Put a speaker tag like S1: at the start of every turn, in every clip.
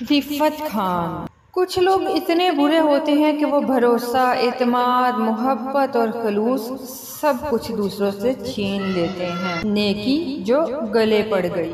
S1: رفت خان۔ کچھ لوگ اتنے برے ہوتے ہیں کہ وہ بھروسہ، اعتماد، محبت اور خلوص سب کچھ دوسروں سے چھین لیتے ہیں۔ نیکی جو گلے پڑ گئی۔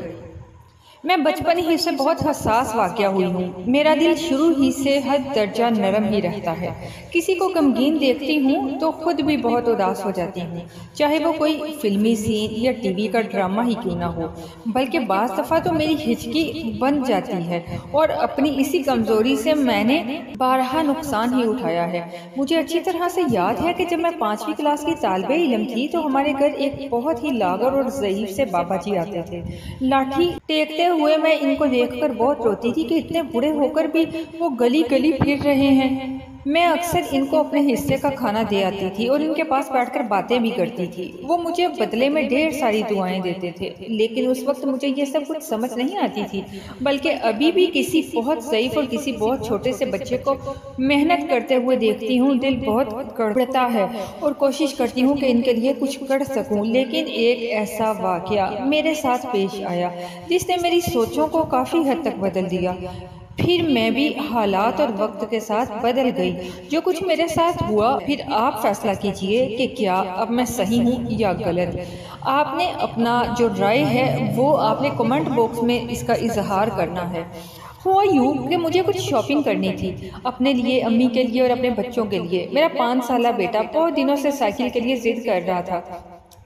S1: میں بچپن ہی سے بہت حساس واقعہ ہوئی ہوں۔ میرا دل شروع ہی سے حد درجہ نرم ہی رہتا ہے۔ کسی کو غمگین دیکھتی ہوں تو خود بھی بہت اداس ہو جاتی ہوں، چاہے وہ کوئی فلمی سین یا ٹی وی کا ڈرامہ ہی کیوں نہ ہو۔ بلکہ بعض دفعہ تو میری ہچکی بن جاتی ہے، اور اپنی اسی کمزوری سے میں نے بارہا نقصان ہی اٹھایا ہے۔ مجھے اچھی طرح سے یاد ہے کہ جب میں 5ویں کلاس کی طالب علم تھی تو ہمارے گھر ایک بہت ہی لاغر اور ضعیف سے بابا جی آتے تھے۔ لاٹھی ٹیکتے ہوئے میں ان کو دیکھ کر بہت روتی تھی کہ اتنے بوڑھے ہو کر بھی وہ گلی گلی پھر رہے ہیں۔ میں اکثر ان کو اپنے حصے کا کھانا دے آتی تھی اور ان کے پاس بیٹھ کر باتیں بھی کرتی تھی۔ وہ مجھے بدلے میں ڈھیر ساری دعائیں دیتے تھے، لیکن اس وقت مجھے یہ سب کچھ سمجھ نہیں آتی تھی۔ بلکہ ابھی بھی کسی بہت ضعیف اور کسی بہت چھوٹے سے بچے کو محنت کرتے ہوئے دیکھتی ہوں، دل بہت کڑپڑتا ہے اور کوشش کرتی ہوں کہ ان کے لیے کچھ کر سکوں۔ لیکن ایک ایسا واقعہ میرے ساتھ پیش آیا جس نے میری سوچوں کو کافی حد تک بدل دیا۔ پھر میں بھی حالات اور وقت کے ساتھ بدل گئی۔ جو کچھ میرے ساتھ ہوا، پھر آپ فیصلہ کیجئے کہ کیا اب میں صحیح ہوں یا غلط۔ آپ نے اپنا جو رائے ہے وہ آپ نے کمنٹ باکس میں اس کا اظہار کرنا ہے۔ ہوا یوں کہ مجھے کچھ شاپنگ کرنی تھی، اپنے لیے، امی کے لیے اور اپنے بچوں کے لیے۔ میرا 5 سالہ بیٹا بہت دنوں سے سائیکل کے لیے ضد کر رہا تھا۔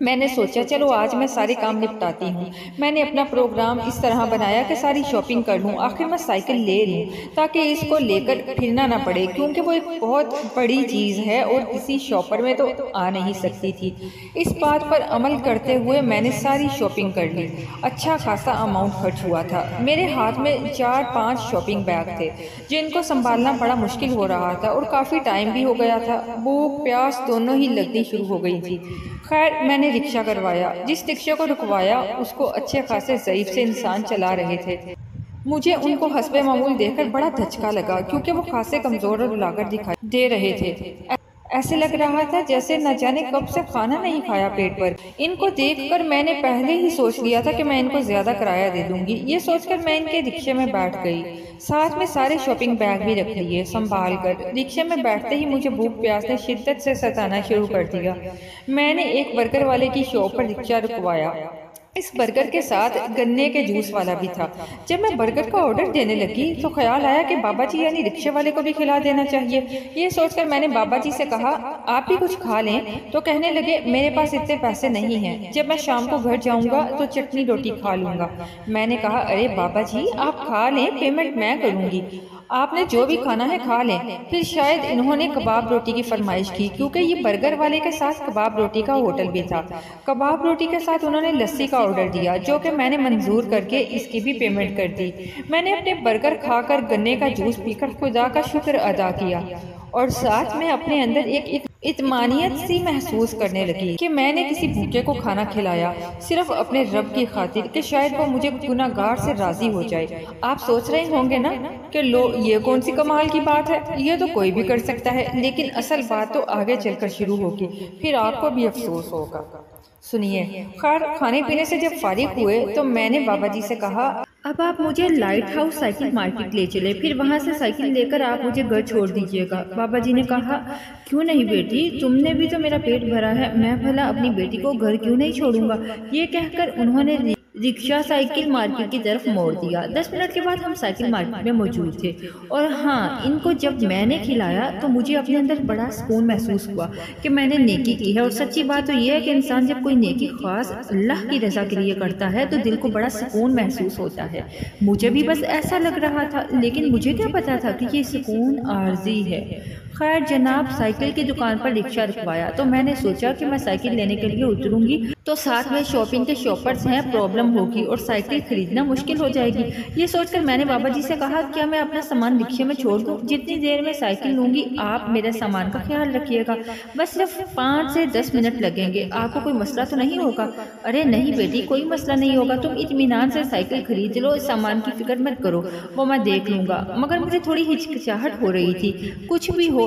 S1: میں نے سوچا چلو آج میں سارے کام نپٹاتی ہوں۔ میں نے اپنا پروگرام اس طرح بنایا کہ ساری شاپنگ کر لوں، آخر میں سائیکل لے لوں تاکہ اس کو لے کر پھرنا نہ پڑے، کیونکہ وہ ایک بہت بڑی چیز ہے اور کسی شاپر میں تو آ نہیں سکتی تھی۔ اس بات پر عمل کرتے ہوئے میں نے ساری شاپنگ کر لی۔ اچھا خاصا اماؤنٹ خرچ ہوا تھا۔ میرے ہاتھ میں 4-5 شاپنگ بیگ تھے جن کو سنبھالنا بڑا مشکل ہو رہا تھا، اور کافی ٹائم بھی ہو گیا تھا۔ بھوک پیاس دونوں ہی لگنی شروع ہو گئی تھی۔ خیر میں نے رکشہ کروایا۔ جس رکشے کو رکوایا اس کو اچھے خاصے ضعیف سے انسان چلا رہے تھے۔ مجھے ان کو حسب معمول دیکھ کر بڑا دھچکا لگا، کیونکہ وہ خاصے کمزور اور لاغر دکھائی دے رہے تھے۔ ایسے لگ رہا تھا جیسے نہ جانے کب سے کھانا نہیں کھایا پیٹ پر۔ ان کو دیکھ کر میں نے پہلے ہی سوچ لیا تھا کہ میں ان کو زیادہ کرایہ دے دوں گی۔ یہ سوچ کر میں ان کے رکشے میں بیٹھ گئی، ساتھ میں سارے شاپنگ بیگ بھی رکھ لیے سنبھال کر۔ رکشے میں بیٹھتے ہی مجھے بھوک پیاس نے شدت سے ستانا شروع کر دیا۔ میں نے ایک برگر والے کی شاپ پر رکشہ رکوایا۔ اس برگر کے ساتھ گنے کے جوس والا بھی تھا۔ جب میں برگر کا آرڈر دینے لگی تو خیال آیا کہ بابا جی یعنی رکشے والے کو بھی کھلا دینا چاہیے۔ یہ سوچ کر میں نے بابا جی سے کہا آپ بھی کچھ کھا لیں، تو کہنے لگے میرے پاس اتنے پیسے نہیں ہیں، جب میں شام کو گھر جاؤں گا تو چٹنی روٹی کھا لوں گا۔ میں نے کہا ارے بابا جی آپ کھا لیں، پیمنٹ میں کروں گی، آپ نے جو بھی کھانا ہے کھا لیں۔ پھر شاید انہوں نے کباب روٹی کی فرمائش کی، کیونکہ یہ برگر والے کے ساتھ کباب روٹی کا ہوٹل بھی تھا۔ کباب روٹی کے ساتھ انہوں نے لسی کا آرڈر دیا، جو کہ میں نے منظور کر کے اس کی بھی پیمنٹ کر دی۔ میں نے اپنے برگر کھا کر گنے کا جوس پی کر خدا کا شکر ادا کیا، اور ساتھ میں اپنے اندر ایک اطمینانیت سی محسوس کرنے لگی کہ میں نے کسی بھوکے کو کھانا کھلایا، صرف اپنے رب کی خاطر کہ شاید وہ مجھے گناہگار سے راضی ہو جائے۔ آپ سوچ رہے ہوں گے نا کہ لو یہ کون سی کمال کی بات ہے، یہ تو کوئی بھی کر سکتا ہے، لیکن اصل بات تو آگے چل کر شروع ہوگی، پھر آپ کو بھی افسوس ہوگا۔ سنیے، خیر کھانے پینے سے جب فارغ ہوئے تو میں نے بابا جی سے کہا اب آپ مجھے لائٹ ہاؤس سائیکل مارکیٹ لے چلے، پھر وہاں سے سائیکل لے کر آپ مجھے گھر چھوڑ دیجئے گا۔ بابا جی نے کہا کیوں نہیں بیٹی، تم نے بھی تو میرا پیٹ بھرا ہے، میں بھلا اپنی بیٹی کو گھر کیوں نہیں چھوڑوں گا۔ یہ کہہ کر انہوں نے رکشہ سائیکل مارکیٹ کی طرف موڑ دیا۔ 10 منٹ کے بعد ہم سائیکل مارکیٹ میں موجود تھے، اور ہاں ان کو جب میں نے کھلایا تو مجھے اپنے اندر بڑا سکون محسوس ہوا کہ میں نے نیکی کی ہے۔ اور سچی بات تو یہ ہے کہ انسان جب کوئی نیکی خاص اللہ کی رضا کے لیے کرتا ہے تو دل کو بڑا سکون محسوس ہوتا ہے۔ مجھے بھی بس ایسا لگ رہا تھا، لیکن مجھے کیا پتا تھا کہ یہ سکون عارضی ہے۔ خیر جناب سائیکل کی دکان پر رکشہ رکوایا تو میں نے سوچا کہ میں سائیکل لینے کے لیے اتروں گی تو ساتھ میں شاپنگ کے شاپرز ہیں، پرابلم ہوگی اور سائیکل خریدنا مشکل ہو جائے گی۔ یہ سوچ کر میں نے بابا جی سے کہا کیا میں اپنا سامان رکشے میں چھوڑ دوں، جتنی دیر میں سائیکل لوں گی آپ میرے سامان کا خیال رکھیے گا، بس صرف 5 سے 10 منٹ لگیں گے، آپ کو کوئی مسئلہ تو نہیں ہوگا۔ ارے نہیں بیٹی کوئی مسئلہ نہیں ہوگا، تم اطمینان سے سائیکل خرید لو، سامان کی فکر مت کرو، وہ میں دیکھ لوں گا۔ مگر مجھے تھوڑی ہچکچاہٹ ہو رہی تھی، کچھ بھی ہو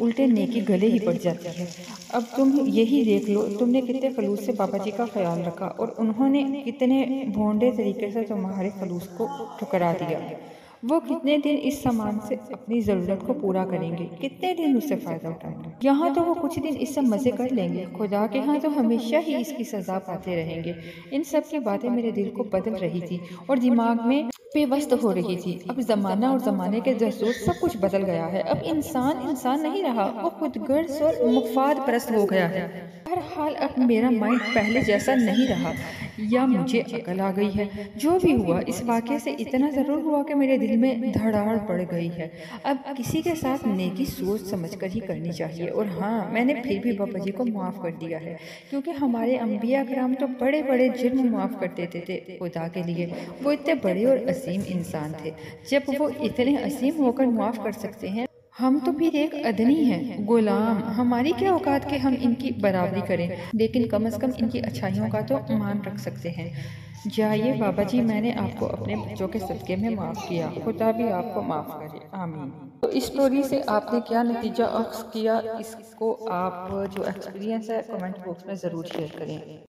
S1: الٹے نیکی گلے ہی پڑ جاتی ہے۔ اب تم یہی دیکھ لو، تم نے کتنے خلوص سے بابا جی کا خیال رکھا اور انہوں نے کتنے بھونڈے طریقے سے تمہارے خلوص کو ٹھکرا دیا۔ وہ کتنے دن اس سامان سے اپنی ضرورت کو پورا کریں گے، کتنے دن اس سے فائدہ اٹھائیں گے؟ یہاں تو وہ کچھ دن اس سے مزے کر لیں گے، خدا کے ہاں تو ہمیشہ ہی اس کی سزا پاتے رہیں گے۔ ان سب کی باتیں میرے دل کو بدل رہی تھی اور دماغ میں پیوست ہو رہی تھی۔ اب زمانہ اور زمانے کے دستور سب کچھ بدل گیا ہے۔ اب انسان نہیں رہا، وہ خود غرض اور مفاد پرست ہو گیا ہے۔ ہر حال اب میرا مائنڈ پہلے جیسا نہیں رہا، یا مجھے عقل آ گئی ہے۔ جو بھی ہوا، اس واقعے سے اتنا ضرور ہوا کہ میرے دل میں دھڑاڑ پڑ گئی ہے۔ اب کسی کے ساتھ نیکی سوچ سمجھ کر ہی کرنی چاہیے۔ اور ہاں، میں نے پھر بھی بابا جی کو معاف کر دیا ہے، کیونکہ ہمارے انبیاء کرام تو بڑے بڑے جرم معاف کر دیتے تھے خدا کے لیے۔ وہ اتنے بڑے اور عظیم انسان تھے، جب وہ اتنے عظیم ہو کر معاف کر سکتے ہیں، ہم تو پھر ایک ادنی ہیں، غلام۔ ہماری کیا اوقات کہ ہم ان کی برابری کریں، لیکن کم از کم ان کی اچھائیوں کا تو مان رکھ سکتے ہیں۔ جائیے بابا جی، میں نے آپ کو اپنے بچوں کے صدقے میں معاف کیا، خدا بھی آپ کو معاف کرے، آمین۔ تو اس سٹوری سے آپ نے کیا نتیجہ اخذ کیا، اس کو آپ جو ایکسپیرینس ہے کمنٹ باکس میں ضرور شیئر کریں۔